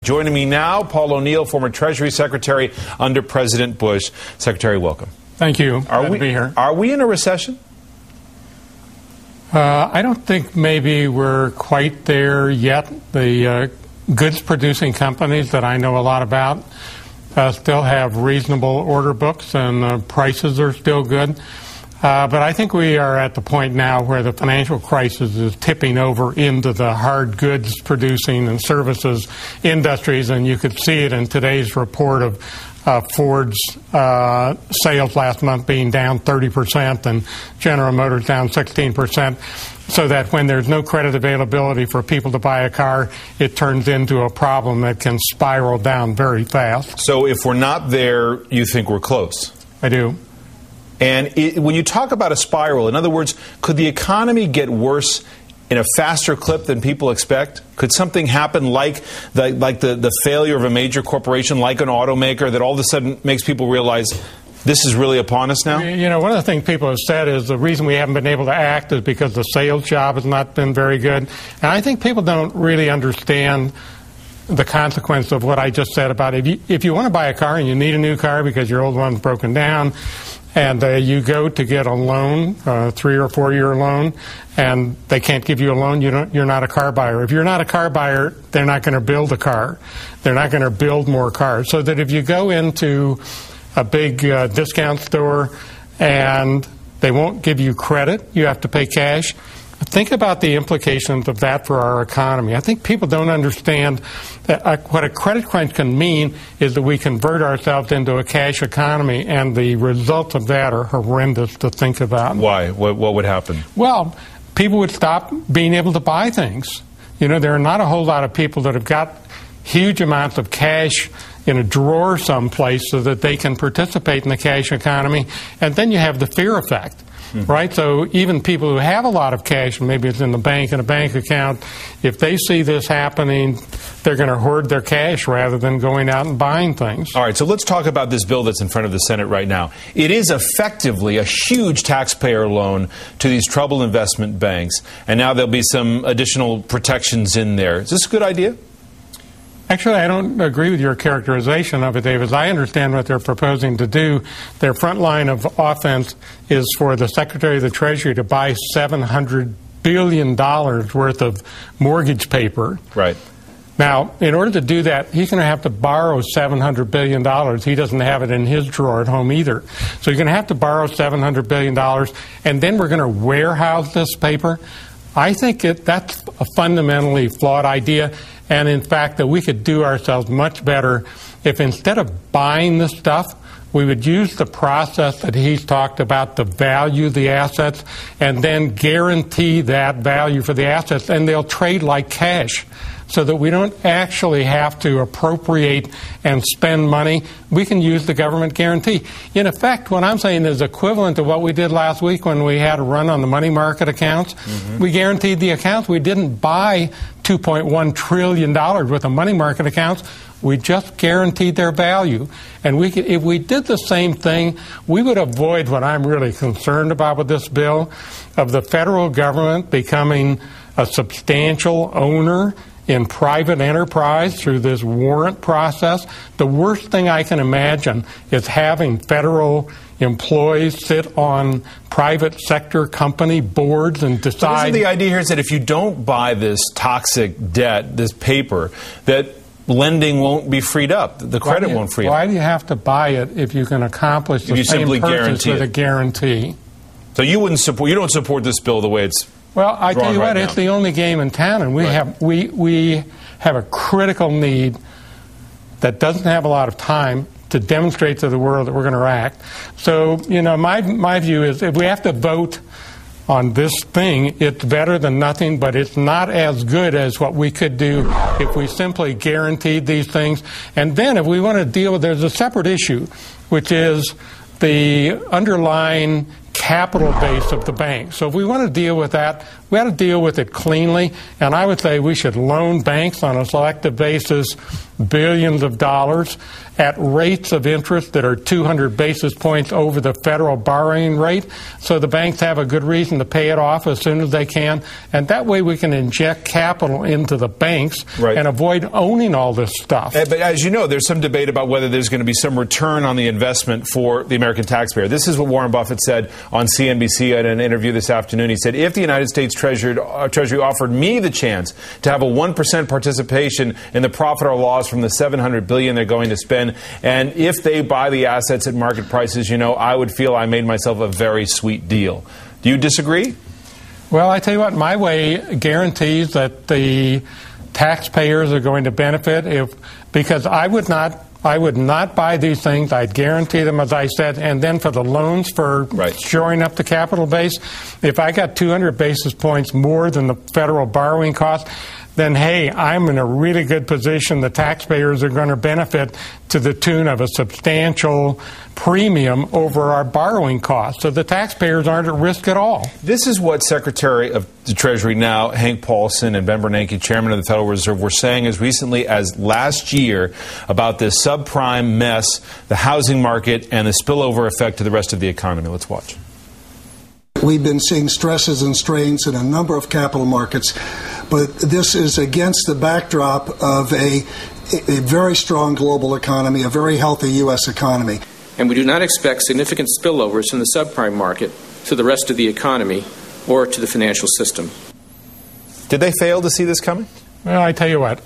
Joining me now, Paul O'Neill, former Treasury Secretary under President Bush. Secretary, welcome. Thank you. Glad to be here. Are we in a recession? I don't think maybe we're quite there yet. The goods-producing companies that I know a lot about still have reasonable order books, and prices are still good. But I think we are at the point now where the financial crisis is tipping over into the hard goods producing and services industries, and you could see it in today's report of Ford's sales last month being down 30% and General Motors down 16%, so that when there's no credit availability for people to buy a car, it turns into a problem that can spiral down very fast. So if we're not there, you think we're close? I do. And when you talk about a spiral, in other words, could the economy get worse in a faster clip than people expect? Could something happen like the failure of a major corporation, like an automaker, that all of a sudden makes people realize this is really upon us now? You know, one of the things people have said is the reason we haven't been able to act is because the sales job has not been very good. And I think people don't really understand the consequence of what I just said about it. If you want to buy a car and you need a new car because your old one's broken down, and you go to get a loan, 3 or 4 year loan, and they can't give you a loan, you're not a car buyer. If you're not a car buyer, they're not going to build a car. They're not going to build more cars. So that if you go into a big discount store and they won't give you credit, you have to pay cash. Think about the implications of that for our economy. I think people don't understand that what a credit crunch can mean is that we convert ourselves into a cash economy, and the results of that are horrendous to think about. Why? What would happen? Well, people would stop being able to buy things. You know, there are not a whole lot of people that have got huge amounts of cash in a drawer someplace so that they can participate in the cash economy, and then you have the fear effect. Right? So even people who have a lot of cash, and maybe it's in the bank, in a bank account, if they see this happening, they're going to hoard their cash rather than going out and buying things. All right, so let's talk about this bill that's in front of the Senate right now. It is effectively a huge taxpayer loan to these troubled investment banks, and now there'll be some additional protections in there. Is this a good idea? Actually, I don't agree with your characterization of it, David. I understand what they're proposing to do. Their front line of offense is for the Secretary of the Treasury to buy $700 billion worth of mortgage paper. Right. Now, in order to do that, he's going to have to borrow $700 billion. He doesn't have it in his drawer at home either. So you're going to have to borrow $700 billion, and then we're going to warehouse this paper. I think that's a fundamentally flawed idea, and in fact that we could do ourselves much better if instead of buying the stuff, we would use the process that he's talked about to value the assets and then guarantee that value for the assets, and they'll trade like cash, so that we don't actually have to appropriate and spend money. We can use the government guarantee. In effect, what I'm saying is equivalent to what we did last week when we had a run on the money market accounts. Mm-hmm. We guaranteed the accounts. We didn't buy $2.1 trillion worth of money market accounts. We just guaranteed their value. And if we did the same thing, we would avoid what I'm really concerned about with this bill, of the federal government becoming a substantial owner in private enterprise through this warrant process. The worst thing I can imagine is having federal employees sit on private sector company boards and decide. Isn't the idea here is that if you don't buy this toxic debt, this paper, that lending won't be freed up, the credit won't free up? Why do you have to buy it if you can accomplish the same purpose with a guarantee? So you don't support this bill the way it's. Well, I tell you what, it's the only game in town, and we have a critical need that doesn't have a lot of time to demonstrate to the world that we're going to act. So, you know, my view is if we have to vote on this thing, it's better than nothing, but it's not as good as what we could do if we simply guaranteed these things. And then if we want to deal with, there's a separate issue, which is the underlying capital base of the bank. So if we want to deal with that, we have to deal with it cleanly, and I would say we should loan banks on a selective basis billions of dollars at rates of interest that are 200 basis points over the federal borrowing rate, so the banks have a good reason to pay it off as soon as they can, and that way we can inject capital into the banks and avoid owning all this stuff. But as you know, there's some debate about whether there's going to be some return on the investment for the American taxpayer. This is what Warren Buffett said on CNBC in an interview this afternoon. He said, if the United States Treasury offered me the chance to have a 1% participation in the profit or loss from the $700 billion they're going to spend, and if they buy the assets at market prices, I would feel I made myself a very sweet deal. Do you disagree? Well, I tell you what, my way guarantees that the taxpayers are going to benefit because I would not buy these things. I'd guarantee them, as I said, and then for the loans for shoring up the capital base, if I got 200 basis points more than the federal borrowing cost, then, hey, I'm in a really good position. The taxpayers are going to benefit to the tune of a substantial premium over our borrowing costs. So the taxpayers aren't at risk at all. This is what Secretary of the Treasury now, Hank Paulson, and Ben Bernanke, Chairman of the Federal Reserve, were saying as recently as last year about this subprime mess, the housing market, and the spillover effect to the rest of the economy. Let's watch. We've been seeing stresses and strains in a number of capital markets, but this is against the backdrop of a very strong global economy, a very healthy U.S. economy. And we do not expect significant spillovers from the subprime market to the rest of the economy or to the financial system. Did they fail to see this coming? Well, I tell you what,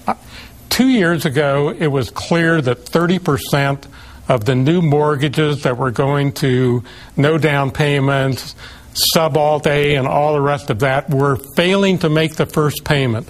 2 years ago, it was clear that 30% of the new mortgages that were going to no down payments, sub-alt-A, and all the rest of that were failing to make the first payment.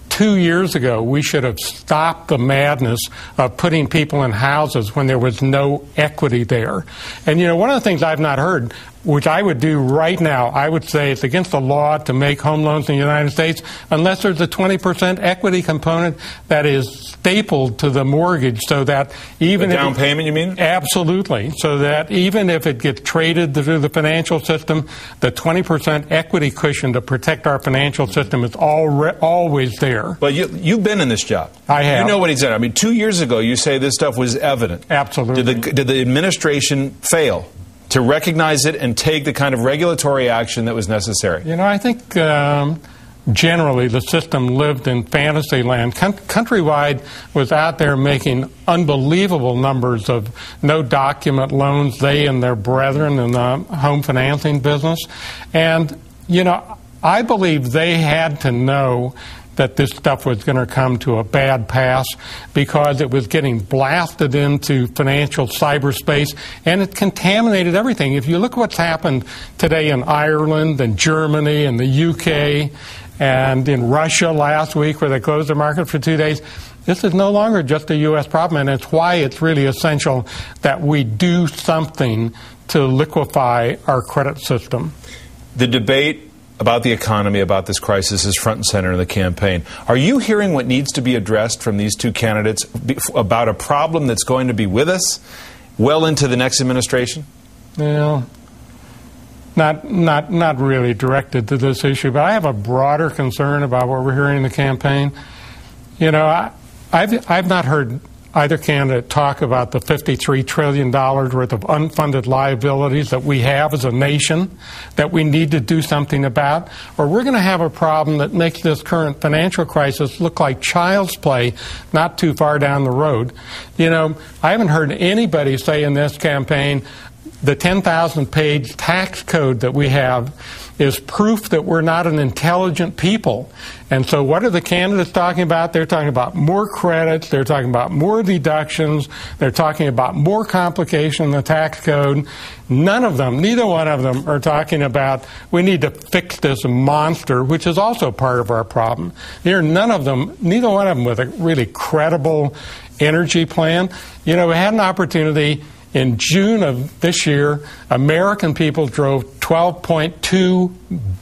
2 years ago, we should have stopped the madness of putting people in houses when there was no equity there. And, one of the things I've not heard, which I would do right now, I would say it's against the law to make home loans in the United States unless there's a 20% equity component that is stapled to the mortgage, so that even a down payment, you mean? Absolutely. So that even if it gets traded through the financial system, the 20% equity cushion to protect our financial system is always there. But you've been in this job. I have. You know what he said. I mean, 2 years ago, you say this stuff was evident. Absolutely. Did the administration fail to recognize it and take the kind of regulatory action that was necessary? I think generally the system lived in fantasy land. Countrywide was out there making unbelievable numbers of no-document loans, they and their brethren in the home financing business. And, I believe they had to know that this stuff was going to come to a bad pass because it was getting blasted into financial cyberspace, and it contaminated everything. If you look what's happened today in Ireland and Germany and the UK and in Russia last week where they closed their market for 2 days, this is no longer just a U.S. problem, and it's why it's really essential that we do something to liquefy our credit system. The debate about the economy, about this crisis, is front and center in the campaign. Are you hearing what needs to be addressed from these two candidates about a problem that's going to be with us well into the next administration? Well, not really directed to this issue, but I have a broader concern about what we're hearing in the campaign. I've not heard either candidate talk about the $53 trillion worth of unfunded liabilities that we have as a nation that we need to do something about, or we're going to have a problem that makes this current financial crisis look like child's play not too far down the road. I haven't heard anybody say in this campaign the 10,000-page tax code that we have is proof that we're not an intelligent people. And so what are the candidates talking about? They're talking about more credits. They're talking about more deductions. They're talking about more complication in the tax code. Neither one of them are talking about we need to fix this monster, which is also part of our problem. Neither one of them with a really credible energy plan. We had an opportunity In June of this year, American people drove 12.2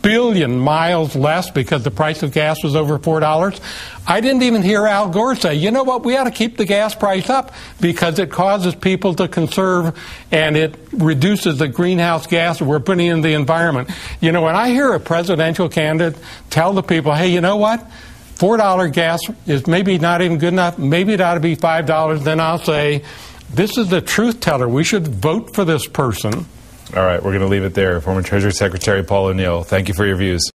billion miles less because the price of gas was over $4. I didn't even hear Al Gore say, you know what, we ought to keep the gas price up because it causes people to conserve and it reduces the greenhouse gas we're putting in the environment. You know, when I hear a presidential candidate tell the people, hey, you know what, $4 gas is maybe not even good enough, maybe it ought to be $5, then I'll say, this is the truth teller. We should vote for this person. All right, we're going to leave it there. Former Treasury Secretary Paul O'Neill, thank you for your views.